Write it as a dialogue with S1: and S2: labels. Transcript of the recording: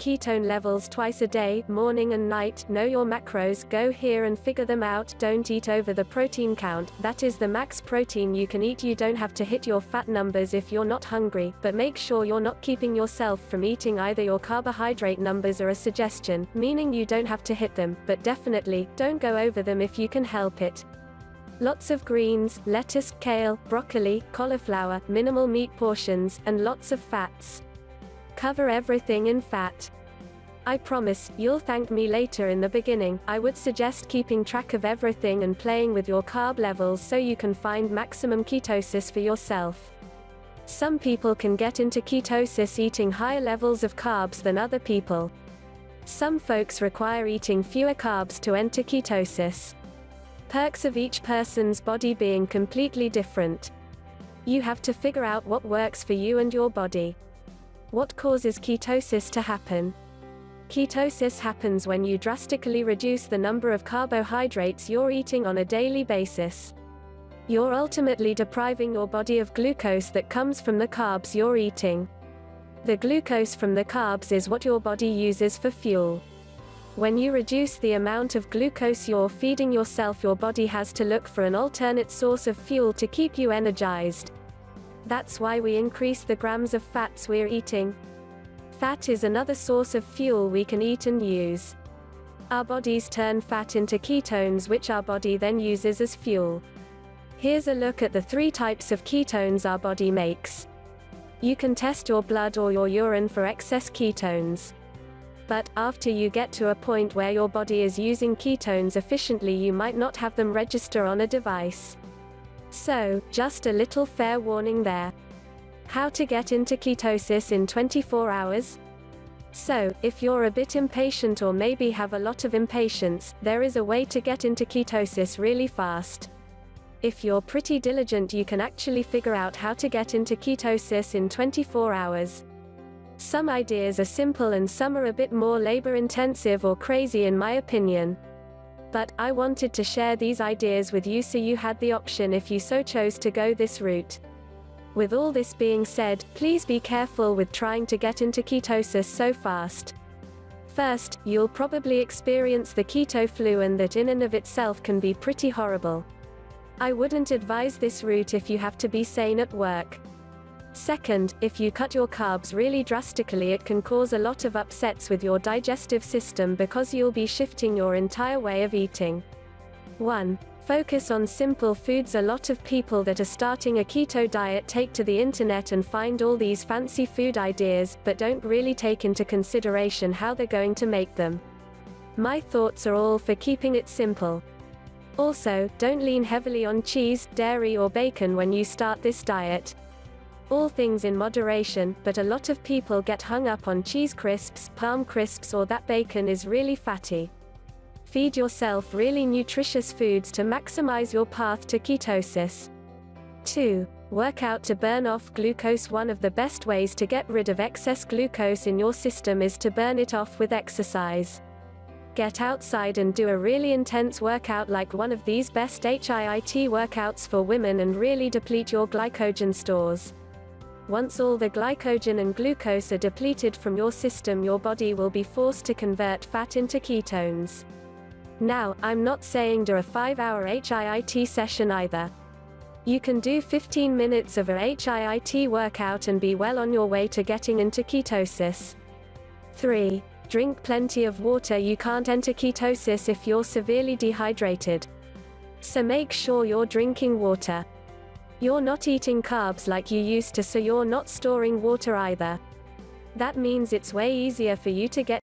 S1: ketone levels twice a day, morning and night. Know your macros, go here and figure them out. Don't eat over the protein count, that is the max protein you can eat. You don't have to hit your fat numbers if you're not hungry, but make sure you're not keeping yourself from eating either. Your carbohydrate numbers are a suggestion, meaning you don't have to hit them, but definitely, don't go over them if you can help it. Lots of greens, lettuce, kale, broccoli, cauliflower, minimal meat portions, and lots of fats. Cover everything in fat. I promise, you'll thank me later. In the beginning, I would suggest keeping track of everything and playing with your carb levels so you can find maximum ketosis for yourself. Some people can get into ketosis eating higher levels of carbs than other people. Some folks require eating fewer carbs to enter ketosis. Perks of each person's body being completely different. You have to figure out what works for you and your body. What causes ketosis to happen? Ketosis happens when you drastically reduce the number of carbohydrates you're eating on a daily basis. You're ultimately depriving your body of glucose that comes from the carbs you're eating. The glucose from the carbs is what your body uses for fuel. When you reduce the amount of glucose you're feeding yourself, your body has to look for an alternate source of fuel to keep you energized. That's why we increase the grams of fats we're eating. Fat is another source of fuel we can eat and use. Our bodies turn fat into ketones, which our body then uses as fuel. Here's a look at the 3 types of ketones our body makes. You can test your blood or your urine for excess ketones. But, after you get to a point where your body is using ketones efficiently, you might not have them register on a device. So, just a little fair warning there. How to get into ketosis in 24 hours? So, if you're a bit impatient or maybe have a lot of impatience, there is a way to get into ketosis really fast. If you're pretty diligent, you can actually figure out how to get into ketosis in 24 hours. Some ideas are simple and some are a bit more labor-intensive or crazy in my opinion. But, I wanted to share these ideas with you so you had the option if you so chose to go this route. With all this being said, please be careful with trying to get into ketosis so fast. First, you'll probably experience the keto flu, and that in and of itself can be pretty horrible. I wouldn't advise this route if you have to be sane at work. Second, if you cut your carbs really drastically, it can cause a lot of upsets with your digestive system because you'll be shifting your entire way of eating. 1. Focus on simple foods. A lot of people that are starting a keto diet take to the internet and find all these fancy food ideas, but don't really take into consideration how they're going to make them. My thoughts are all for keeping it simple. Also, don't lean heavily on cheese, dairy or bacon when you start this diet. All things in moderation, but a lot of people get hung up on cheese crisps, palm crisps, or that bacon is really fatty. Feed yourself really nutritious foods to maximize your path to ketosis. 2. Work out to burn off glucose. One of the best ways to get rid of excess glucose in your system is to burn it off with exercise. Get outside and do a really intense workout like one of these best HIIT workouts for women and really deplete your glycogen stores. Once all the glycogen and glucose are depleted from your system, your body will be forced to convert fat into ketones. Now, I'm not saying do a 5-hour HIIT session either. You can do 15 minutes of a HIIT workout and be well on your way to getting into ketosis. 3. Drink plenty of water. You can't enter ketosis if you're severely dehydrated. So make sure you're drinking water. You're not eating carbs like you used to, so you're not storing water either. That means it's way easier for you to get